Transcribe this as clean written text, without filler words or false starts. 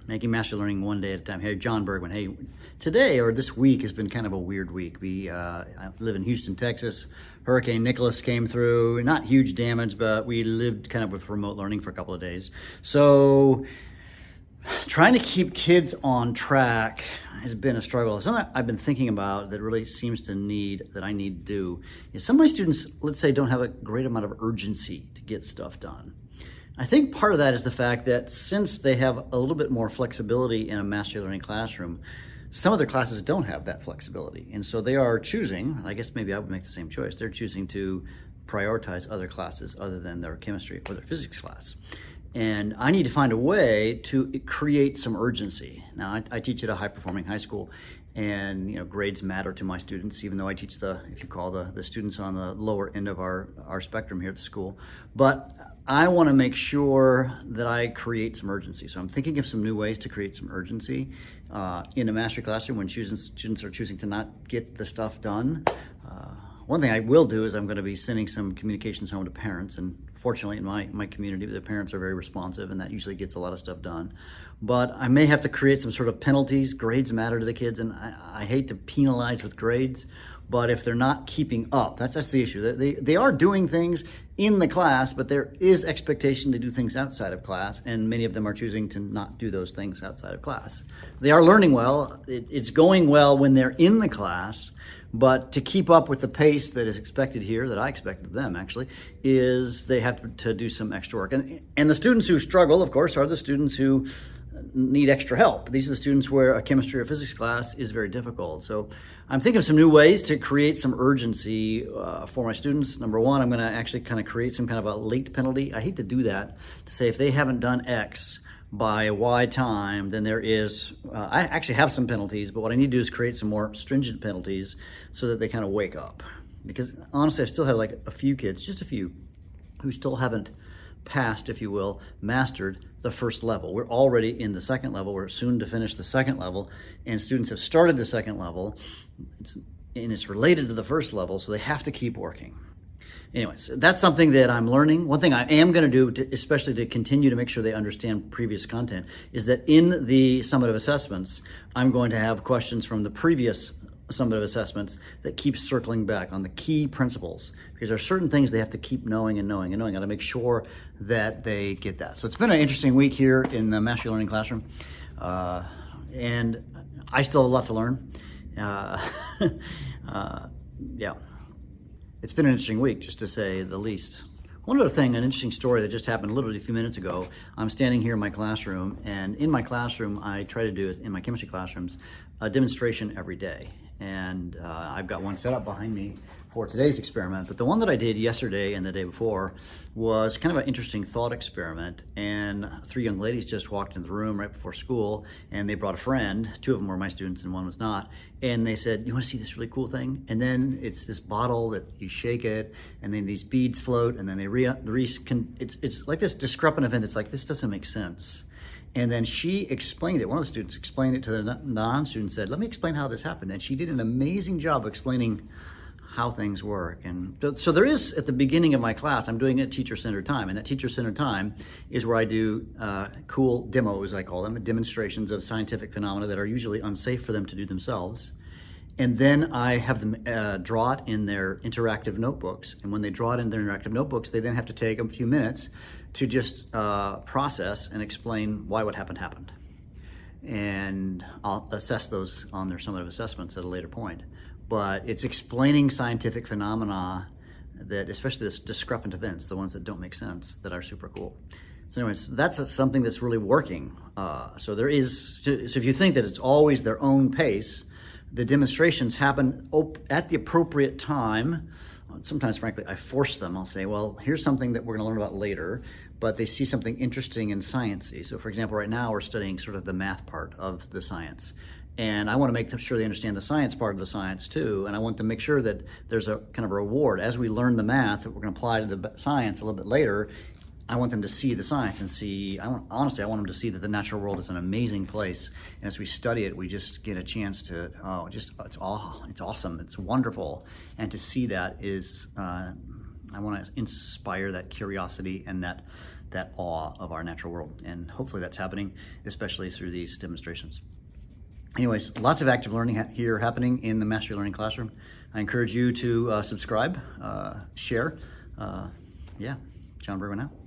Making master learning one day at a time. Hey, John Bergman. Hey, today or this week has been kind of a weird week. I live in Houston, Texas. Hurricane Nicholas came through. Not huge damage, but we lived kind of with remote learning for a couple of days. So trying to keep kids on track has been a struggle. Something I've been thinking about that really seems to that I need to do is some of my students, let's say, don't have a great amount of urgency to get stuff done. I think part of that is the fact that since they have a little bit more flexibility in a mastery learning classroom, some of their classes don't have that flexibility. And so they are choosing, I guess maybe I would make the same choice, they're choosing to prioritize other classes other than their chemistry or their physics class. And I need to find a way to create some urgency. Now, I teach at a high-performing high school, and grades matter to my students, even though I teach if you call the students on the lower end of our spectrum here at the school. But I want to make sure that I create some urgency. So I'm thinking of some new ways to create some urgency in a mastery classroom when students are choosing to not get the stuff done. One thing I will do is I'm going to be sending some communications home to parents, and fortunately in my community the parents are very responsive, and that usually gets a lot of stuff done. But I may have to create some sort of penalties. Grades matter to the kids, and I hate to penalize with grades, but if they're not keeping up, that's the issue. They are doing things in the class, but there is expectation to do things outside of class, and many of them are choosing to not do those things outside of class. They are learning well. It's going well when they're in the class, but to keep up with the pace that is expected here, that I expect of them actually, is they have to do some extra work. And the students who struggle, of course, are the students who need extra help. These are the students where a chemistry or physics class is very difficult. So I'm thinking of some new ways to create some urgency for my students. Number one, I'm going to actually kind of create some kind of a late penalty. I hate to do that, to say if they haven't done X by Y time, then there is, I actually have some penalties, but what I need to do is create some more stringent penalties so that they kind of wake up. Because honestly, I still have like a few kids, just a few, who still haven't passed, if you will, mastered the first level. We're already in the second level. We're soon to finish the second level, and students have started the second level, and it's related to the first level, so they have to keep working. Anyways, that's something that I'm learning. One thing I am going to do, especially to continue to make sure they understand previous content, is that in the summative assessments, I'm going to have questions from the previous summative assessments that keep circling back on the key principles, because there are certain things they have to keep knowing and knowing and knowing. I got to make sure that they get that. So it's been an interesting week here in the mastery learning classroom, and I still have a lot to learn. Yeah, it's been an interesting week, just to say the least. One other thing, an interesting story that just happened literally a few minutes ago. I'm standing here in my classroom, and in my classroom, I try to do, in my chemistry classrooms, a demonstration every day. And I've got one set up behind me for today's experiment, but the one that I did yesterday and the day before was kind of an interesting thought experiment. And 3 young ladies just walked into the room right before school, and they brought a friend. 2 of them were my students and 1 was not. And they said, "You want to see this really cool thing?" And then it's this bottle that you shake it, and then these beads float, and then they it's like this discrepant event. It's like, this doesn't make sense. And then she explained it. One of the students explained it to the non-student, said, "Let me explain how this happened." And she did an amazing job of explaining how things work. And so there is, at the beginning of my class, I'm doing it teacher-centered time. And that teacher-centered time is where I do cool demos, I call them, demonstrations of scientific phenomena that are usually unsafe for them to do themselves. And then I have them draw it in their interactive notebooks. And when they draw it in their interactive notebooks, they then have to take a few minutes to just process and explain why what happened. And I'll assess those on their summative assessments at a later point. But it's explaining scientific phenomena that, especially this discrepant events, the ones that don't make sense, that are super cool. So anyways, that's something that's really working. So if you think that it's always their own pace, the demonstrations happen at the appropriate time. Sometimes, frankly, I force them. I'll say, well, here's something that we're going to learn about later, but they see something interesting and sciencey. So for example, right now we're studying sort of the math part of the science. And I want to make sure they understand the science part of the science too. And I want to make sure that there's a kind of a reward. As we learn the math that we're going to apply to the science a little bit later, I want them to see the science and see, honestly, I want them to see that the natural world is an amazing place. And as we study it, we just get a chance to, it's awesome, it's wonderful. And to see that is, I want to inspire that curiosity and that awe of our natural world. And hopefully that's happening, especially through these demonstrations. Anyways, lots of active learning here happening in the Mastery Learning Classroom. I encourage you to subscribe, share. Yeah, John Bergman out.